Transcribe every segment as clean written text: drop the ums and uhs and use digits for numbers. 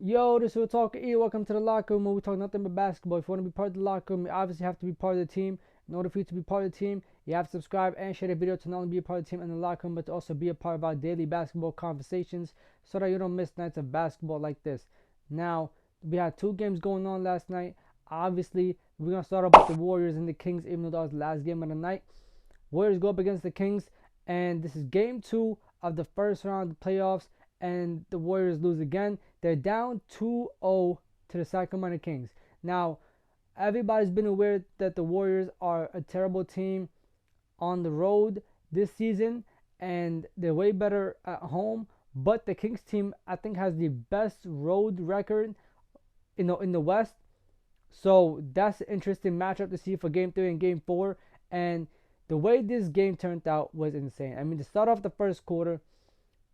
Yo, this is Real Talk E. Welcome to the locker room where we talk nothing but basketball. If you want to be part of the locker room, you obviously have to be part of the team. In order for you to be part of the team, you have to subscribe and share the video to not only be a part of the team in the locker room, but to also be a part of our daily basketball conversations so that you don't miss nights of basketball like this. Now, we had two games going on last night. Obviously, we're going to start off with the Warriors and the Kings, even though that was the last game of the night. Warriors go up against the Kings, and this is game two of the first round of the playoffs, and the Warriors lose again. They're down 2-0 to the Sacramento Kings. Now, everybody's been aware that the Warriors are a terrible team on the road this season, and they're way better at home. But the Kings team, I think, has the best road record in the West. So that's an interesting matchup to see for Game 3 and Game 4. And the way this game turned out was insane. I mean, to start off the first quarter,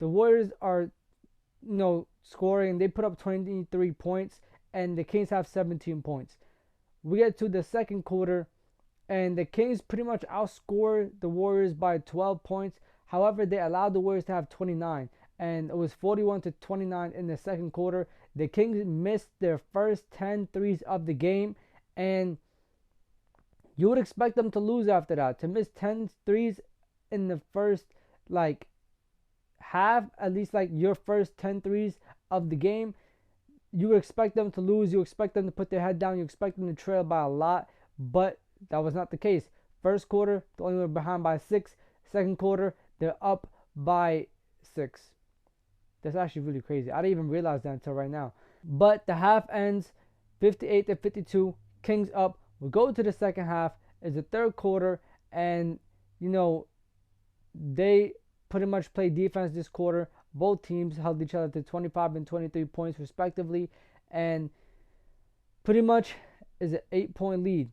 the Warriors are, scoring. They put up 23 points, and the Kings have 17 points. We get to the second quarter, and the Kings pretty much outscore the Warriors by 12 points. However, they allowed the Warriors to have 29, and it was 41-29 in the second quarter. The Kings missed their first 10 threes of the game, and you would expect them to lose after that. To miss 10 threes in the first, half, at least your first 10 threes of the game, you would expect them to lose. You expect them to put their head down. You expect them to trail by a lot, but that was not the case. First quarter, they only were behind by 6. Second quarter, they're up by 6. That's actually really crazy. I didn't even realize that until right now. But the half ends 58-52. Kings up. We go to the second half. It's the third quarter, and they pretty much played defense this quarter. Both teams held each other to 25 and 23 points respectively, and pretty much is an 8-point lead.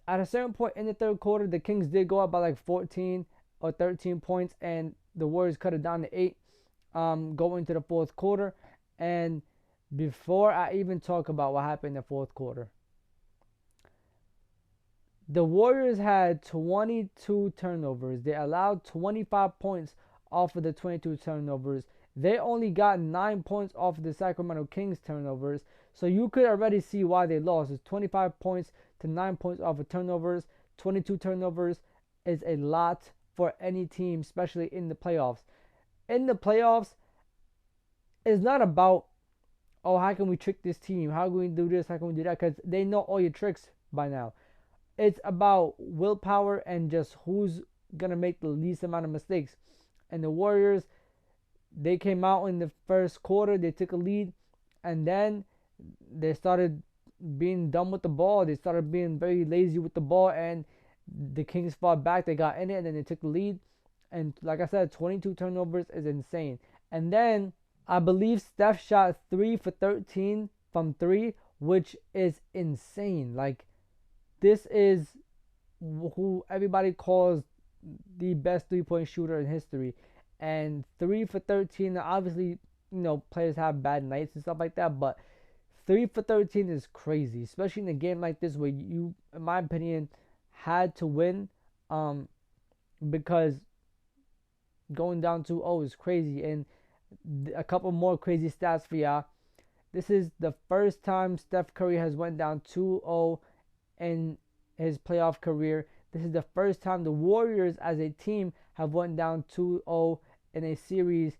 At a certain point in the third quarter, the Kings did go up by 14 or 13 points, and the Warriors cut it down to 8 going to the fourth quarter. And before I even talk about what happened in the fourth quarter, the Warriors had 22 turnovers. They allowed 25 points off of the 22 turnovers. They only got 9 points off of the Sacramento Kings turnovers. So you could already see why they lost. It's 25 points to 9 points off of turnovers. 22 turnovers is a lot for any team, especially in the playoffs. In the playoffs, it's not about, how can we trick this team? How can we do this? How can we do that? Because they know all your tricks by now. It's about willpower and just who's going to make the least amount of mistakes. And the Warriors, they came out in the first quarter. They took a lead. And then they started being dumb with the ball. They started being very lazy with the ball. And the Kings fought back. They got in it. And then they took the lead. And like I said, 22 turnovers is insane. And then I believe Steph shot 3 for 13 from 3, which is insane. This is who everybody calls the best three-point shooter in history. And 3 for 13, obviously, players have bad nights and stuff like that, but 3 for 13 is crazy, especially in a game like this where you, in my opinion, had to win because going down 2-0 is crazy. And a couple more crazy stats for y'all. This is the first time Steph Curry has went down 2-0 in his playoff career. This is the first time the Warriors as a team have went down 2-0 in a series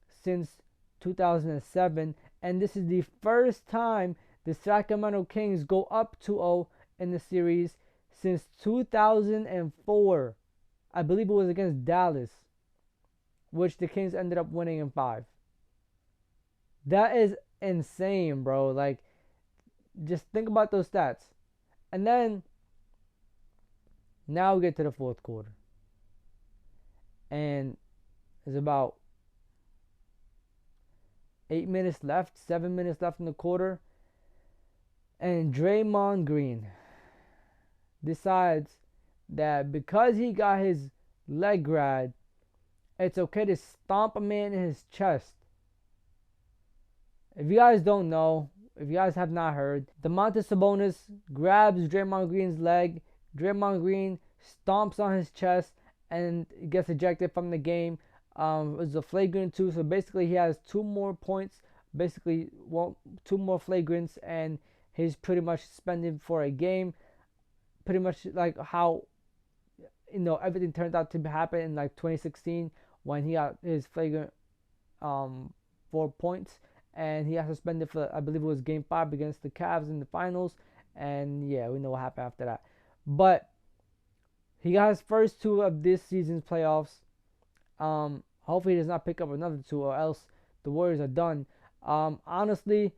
since 2007. And this is the first time the Sacramento Kings go up 2-0 in the series since 2004. I believe it was against Dallas, which the Kings ended up winning in 5. That is insane, bro. Just think about those stats. And then, now we get to the fourth quarter. And there's about 8 minutes left, 7 minutes left in the quarter. And Draymond Green decides that because he got his leg grabbed, it's okay to stomp a man in his chest. If you guys don't know, if you guys have not heard, Domantas Sabonis grabs Draymond Green's leg. Draymond Green stomps on his chest and gets ejected from the game. It was a flagrant 2, so basically he has 2 more points basically two more flagrants, and he's pretty much suspended for a game. Pretty much like how everything turned out to happen in like 2016 when he got his flagrant 4 points, and he got suspended for, I believe it was Game 5 against the Cavs in the finals, and yeah, we know what happened after that. But he got his first two of this season's playoffs. Hopefully he does not pick up another two, or else the Warriors are done. Honestly,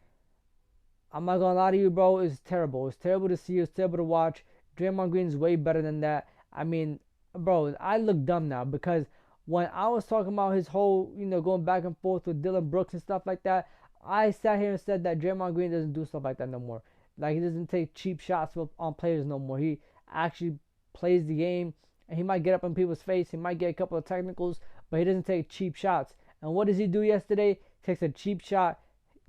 I'm not gonna lie to you, bro. It's terrible. It's terrible to see. It's terrible to watch. Draymond Green's way better than that. I mean, bro, I look dumb now because when I was talking about his whole, going back and forth with Dylan Brooks and stuff like that, I sat here and said that Draymond Green doesn't do stuff like that no more. Like, he doesn't take cheap shots on players no more. He actually plays the game, and he might get up in people's face. He might get a couple of technicals, but he doesn't take cheap shots. And what does he do yesterday? Takes a cheap shot,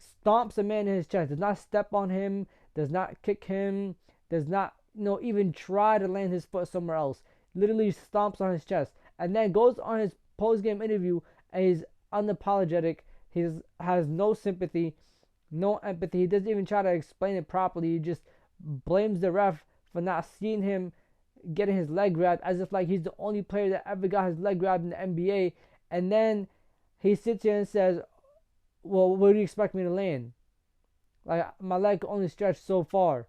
stomps a man in his chest, does not step on him, does not kick him, does not, even try to land his foot somewhere else. Literally stomps on his chest, and then goes on his post-game interview and he's unapologetic. He has no sympathy, no empathy. He doesn't even try to explain it properly. He just blames the ref for not seeing him getting his leg grabbed, as if like he's the only player that ever got his leg grabbed in the NBA. And then he sits here and says, well, where do you expect me to land? Like, my leg only stretched so far.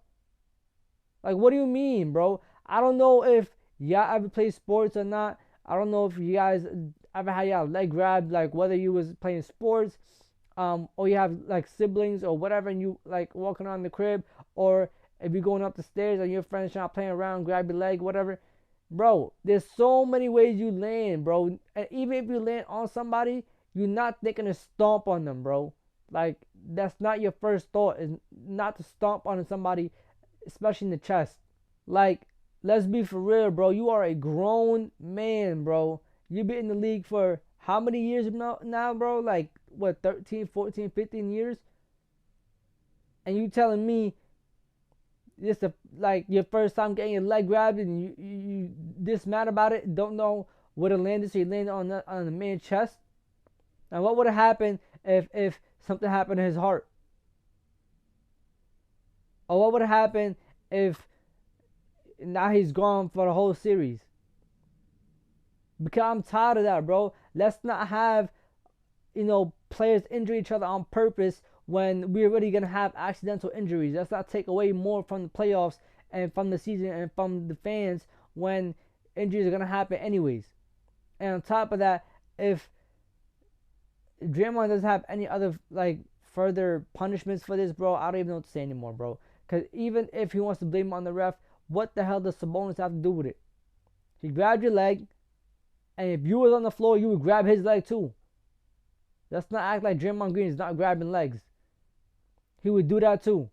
Like, what do you mean, bro? I don't know if y'all ever play sports or not. I don't know if you guys ever had y'all leg grabbed, like whether you was playing sports, or you have like siblings or whatever, and you like walking around the crib, or if you're going up the stairs and your friends trying to play around, grab your leg, whatever. Bro, there's so many ways you land, bro. And even if you land on somebody, you're not thinking to stomp on them, bro. Like, that's not your first thought, is not to stomp on somebody, especially in the chest. Like, let's be for real, bro. You are a grown man, bro. You've been in the league for how many years now, bro? Like, what, 13, 14, 15 years? And you telling me this is like your first time getting your leg grabbed and you this mad about it, don't know where to land it, so you land on the man's chest? Now, what would have happened if something happened to his heart? Or what would have happened if now he's gone for the whole series? Because I'm tired of that, bro. Let's not have, players injure each other on purpose when we're already going to have accidental injuries. Let's not take away more from the playoffs and from the season and from the fans when injuries are going to happen anyways. And on top of that, if Draymond doesn't have any other, like, further punishments for this, bro, I don't even know what to say anymore, bro. Because even if he wants to blame on the ref, what the hell does Sabonis have to do with it? He grabbed your leg, and if you was on the floor, you would grab his leg too. Let's not act like Draymond Green is not grabbing legs. He would do that too.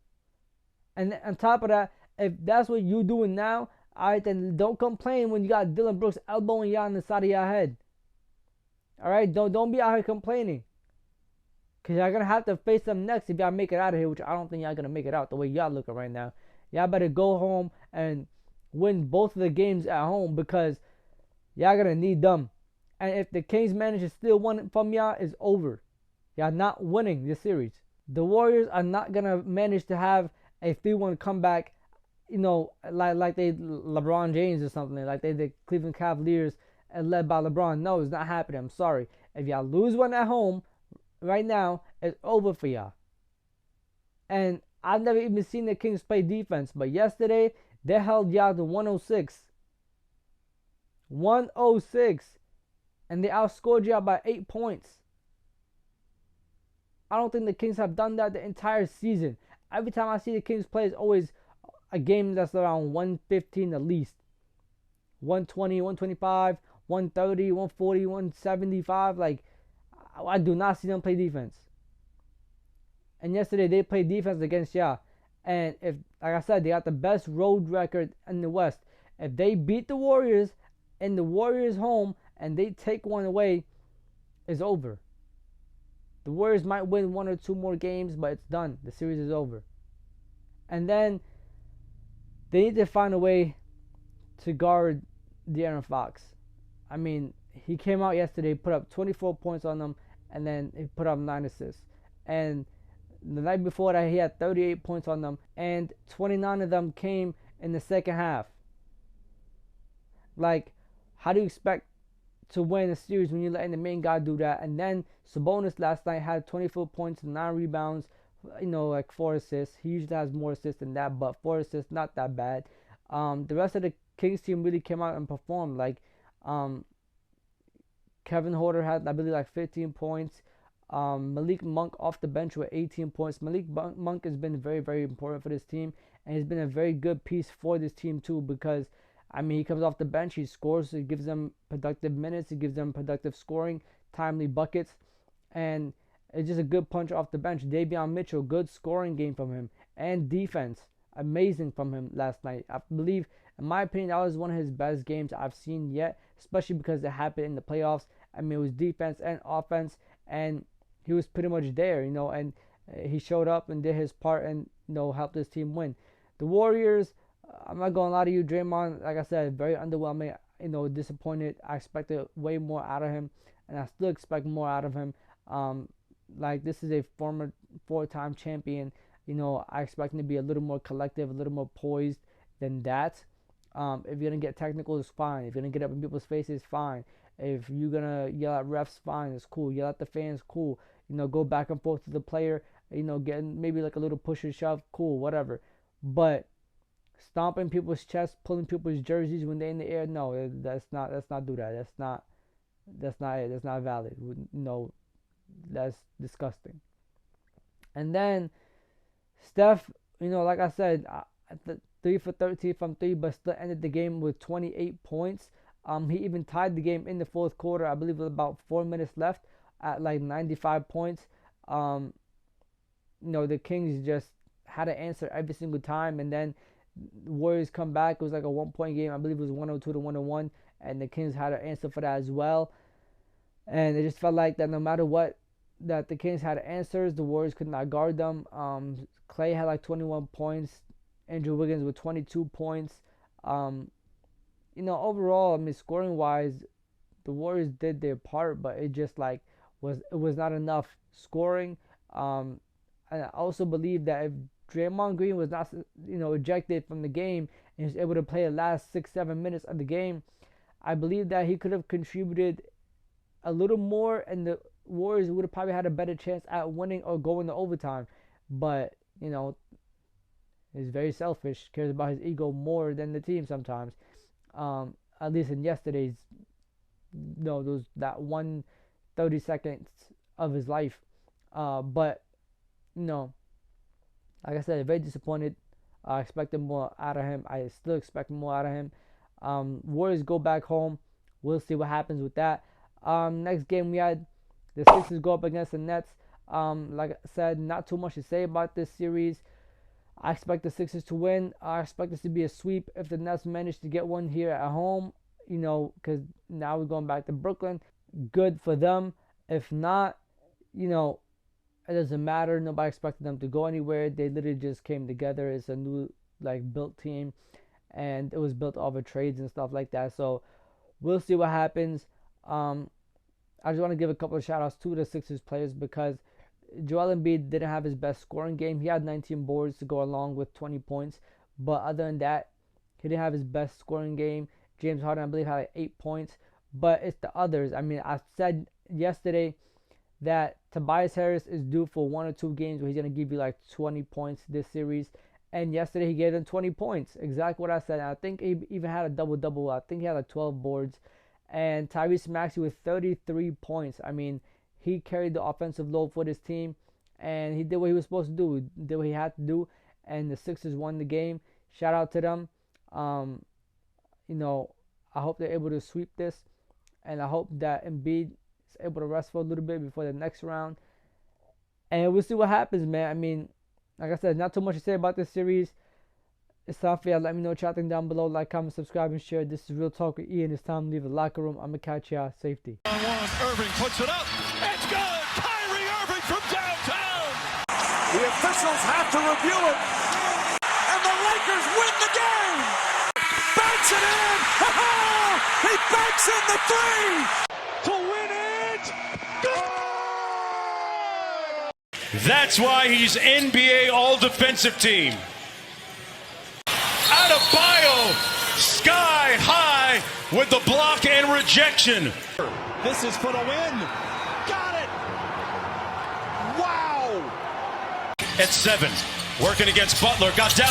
And on top of that, if that's what you doing now, alright, then don't complain when you got Dylan Brooks elbowing you on the side of your head. Alright, don't be out here complaining. Because y'all going to have to face them next if y'all make it out of here, which I don't think y'all going to make it out the way y'all looking right now. Y'all better go home and win both of the games at home, because y'all going to need them. And if the Kings manage to steal one from y'all, it's over. Y'all not winning this series. The Warriors are not going to manage to have a 3-1 comeback, like they LeBron James or something, like they the Cleveland Cavaliers and led by LeBron. No, it's not happening. I'm sorry. If y'all lose one at home right now, it's over for y'all. And I've never even seen the Kings play defense, but yesterday they held y'all to 106. 106. And they outscored y'all by 8 points. I don't think the Kings have done that the entire season. Every time I see the Kings play, it's always a game that's around 115 at least. 120, 125, 130, 140, 175. Like, I do not see them play defense. And yesterday they played defense against y'all. And if, like I said, they got the best road record in the West. If they beat the Warriors in the Warriors' home and they take one away, it's over. The Warriors might win 1 or 2 more games, but it's done. The series is over. And then they need to find a way to guard De'Aaron Fox. I mean, he came out yesterday, put up 24 points on them, and then he put up 9 assists. And The night before that, he had 38 points on them, and 29 of them came in the second half. Like, how do you expect to win a series when you're letting the main guy do that? And then Sabonis last night had 24 points and 9 rebounds, like 4 assists. He usually has more assists than that, but 4 assists, not that bad. The rest of the Kings team really came out and performed. Like, Kevin Huerter had, I believe, like 15 points. Malik Monk off the bench with 18 points. Malik Monk has been very, very important for this team, and he's been a very good piece for this team too, because I mean, he comes off the bench, he scores, he gives them productive minutes, he gives them productive scoring, timely buckets, and it's just a good punch off the bench. Davion Mitchell, good scoring game from him, and defense, amazing from him last night. I believe, in my opinion, that was one of his best games I've seen yet, especially because it happened in the playoffs. I mean, it was defense and offense, and he was pretty much there, and he showed up and did his part and, helped his team win. The Warriors, I'm not going to lie to you, Draymond, like I said, very underwhelming, disappointed. I expected way more out of him, and I still expect more out of him. Like, this is a former 4-time champion. I expect him to be a little more collective, a little more poised than that. If you're going to get technical, it's fine. If you're going to get up in people's faces, fine. If you're going to yell at refs, fine, it's cool. Yell at the fans, cool. Go back and forth to the player, getting maybe like a little push and shove, cool, whatever. But stomping people's chests, pulling people's jerseys when they're in the air, no, let's not do that. That's not it. That's not valid. No, that's disgusting. And then Steph, like I said, 3 for 13 from 3, but still ended the game with 28 points. He even tied the game in the fourth quarter. I believe with about 4 minutes left at like 95 points. The Kings just had to answer every single time, and then the Warriors come back. It was like a 1-point game. I believe it was 102 to 101, and the Kings had to answer for that as well. And it just felt like that no matter what, that the Kings had answers, the Warriors could not guard them. Clay had like 21 points. Andrew Wiggins with 22 points. Overall, I mean, scoring wise, the Warriors did their part, but it just like was not enough scoring. And I also believe that if Draymond Green was not, ejected from the game and was able to play the last 6-7 minutes of the game, I believe that he could have contributed a little more, and the Warriors would have probably had a better chance at winning or going to overtime. But he's very selfish, cares about his ego more than the team sometimes. At least in yesterday's, that 1 30 seconds of his life. But like I said, very disappointed. I expected more out of him. I still expect more out of him. Warriors go back home. We'll see what happens with that. Next game we had the Sixers go up against the Nets. Like I said, not too much to say about this series. I expect the Sixers to win. I expect this to be a sweep if the Nets manage to get one here at home. Because now we're going back to Brooklyn. Good for them. If not, it doesn't matter. Nobody expected them to go anywhere. They literally just came together. It's a new built team, and it was built off of trades and stuff like that. So we'll see what happens. I just want to give a couple of shout outs to the Sixers players, because Joel Embiid didn't have his best scoring game. He had 19 boards to go along with 20 points, but other than that, he didn't have his best scoring game. James Harden, I believe, had like 8 points, but it's the others. I mean, I said yesterday that Tobias Harris is due for 1 or 2 games where he's going to give you like 20 points this series. And yesterday he gave them 20 points. Exactly what I said. And I think he even had a double-double. I think he had like 12 boards. And Tyrese Maxey with 33 points. I mean, he carried the offensive load for this team. And he did what he was supposed to do. He did what he had to do. And the Sixers won the game. Shout out to them. I hope they're able to sweep this. And I hope that Embiid able to rest for a little bit before the next round, and we'll see what happens, man. I mean, like I said, not too much to say about this series. It's time for y'all. Let me know, chatting down below, like, comment, subscribe, and share. This is Real Talk with Ian. It's time to leave the locker room. I'm gonna catch y'all. Safety. Irving puts it up. It's good. Kyrie Irving from downtown. The officials have to review it, and the Lakers win the game. Banks it in. He banks in the 3 to win it. Good! That's why he's NBA All-Defensive Team. Adebayo, sky high with the block and rejection. This is for the win. Got it. Wow. At 7, working against Butler, got down.